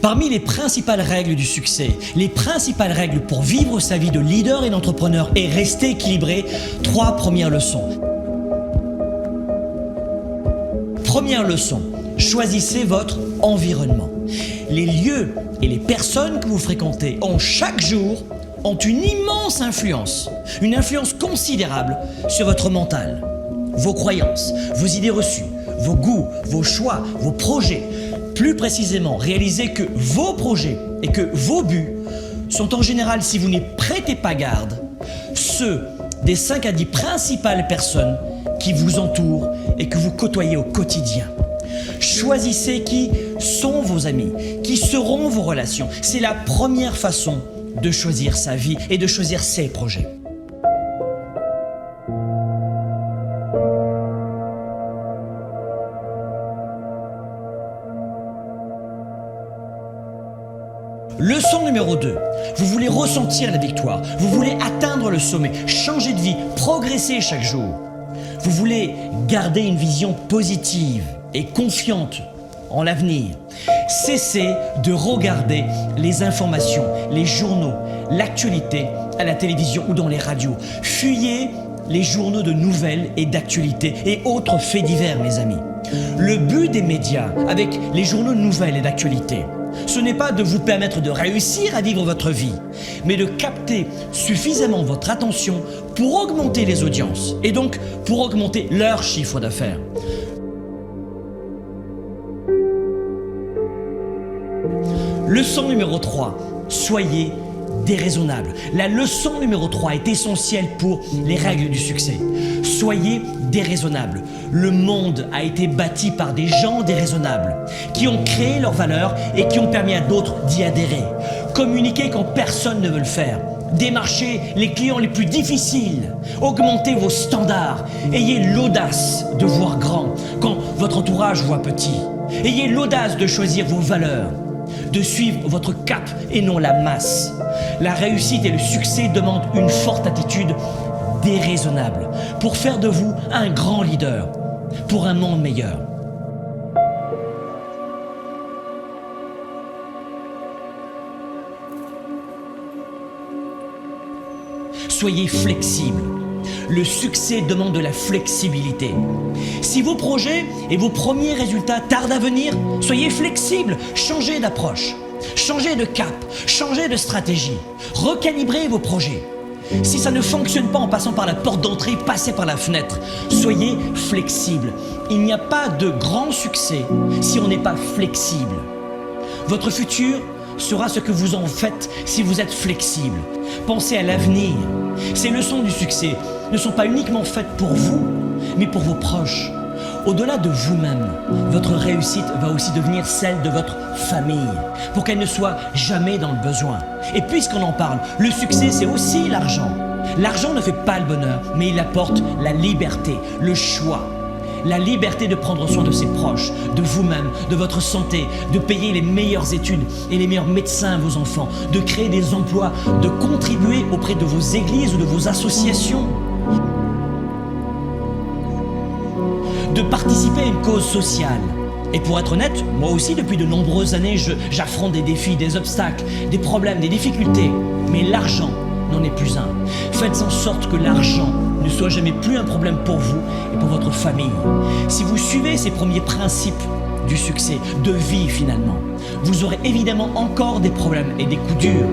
Parmi les principales règles du succès, les principales règles pour vivre sa vie de leader et d'entrepreneur et rester équilibré, 3 premières leçons. Première leçon, choisissez votre environnement. Les lieux et les personnes que vous fréquentez chaque jour ont une immense influence, une influence considérable sur votre mental, vos croyances, vos idées reçues, vos goûts, vos choix, vos projets. Plus précisément, réalisez que vos projets et que vos buts sont en général, si vous n'y prêtez pas garde, ceux des 5 à 10 principales personnes qui vous entourent et que vous côtoyez au quotidien. Choisissez qui sont vos amis, qui seront vos relations. C'est la première façon de choisir sa vie et de choisir ses projets. Leçon numéro 2, vous voulez ressentir la victoire, vous voulez atteindre le sommet, changer de vie, progresser chaque jour. Vous voulez garder une vision positive et confiante en l'avenir. Cessez de regarder les informations, les journaux, l'actualité à la télévision ou dans les radios. Fuyez les journaux de nouvelles et d'actualité et autres faits divers, mes amis. Le but des médias avec les journaux de nouvelles et d'actualité, ce n'est pas de vous permettre de réussir à vivre votre vie, mais de capter suffisamment votre attention pour augmenter les audiences et donc pour augmenter leur chiffre d'affaires. Leçon numéro 3, soyez déraisonnable. La leçon numéro 3 est essentielle pour les règles du succès. Soyez déraisonnable. Le monde a été bâti par des gens déraisonnables qui ont créé leurs valeurs et qui ont permis à d'autres d'y adhérer. Communiquez quand personne ne veut le faire. Démarchez les clients les plus difficiles. Augmentez vos standards. Ayez l'audace de voir grand quand votre entourage voit petit. Ayez l'audace de choisir vos valeurs, de suivre votre cap et non la masse. La réussite et le succès demandent une forte attitude déraisonnable pour faire de vous un grand leader pour un monde meilleur. Soyez flexible. Le succès demande de la flexibilité. Si vos projets et vos premiers résultats tardent à venir, soyez flexible, changez d'approche, changez de cap, changez de stratégie, recalibrez vos projets. Si ça ne fonctionne pas en passant par la porte d'entrée, passez par la fenêtre. Soyez flexible. Il n'y a pas de grand succès si on n'est pas flexible. Votre futur sera ce que vous en faites si vous êtes flexible. Pensez à l'avenir. Ces leçons du succès ne sont pas uniquement faites pour vous, mais pour vos proches. Au-delà de vous-même, votre réussite va aussi devenir celle de votre famille, pour qu'elle ne soit jamais dans le besoin. Et puisqu'on en parle, le succès, c'est aussi l'argent. L'argent ne fait pas le bonheur, mais il apporte la liberté, le choix. La liberté de prendre soin de ses proches, de vous-même, de votre santé, de payer les meilleures études et les meilleurs médecins à vos enfants, de créer des emplois, de contribuer auprès de vos églises ou de vos associations, de participer à une cause sociale. Et pour être honnête, moi aussi depuis de nombreuses années, j'affronte des défis, des obstacles, des problèmes, des difficultés. Mais l'argent n'en est plus un. Faites en sorte que l'argent ne soit jamais plus un problème pour vous et pour votre famille. Si vous suivez ces premiers principes du succès, de vie finalement, vous aurez évidemment encore des problèmes et des coups durs,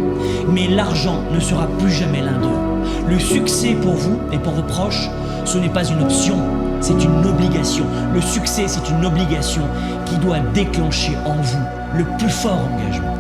mais l'argent ne sera plus jamais l'un d'eux. Le succès pour vous et pour vos proches, ce n'est pas une option, c'est une obligation. Le succès, c'est une obligation qui doit déclencher en vous le plus fort engagement.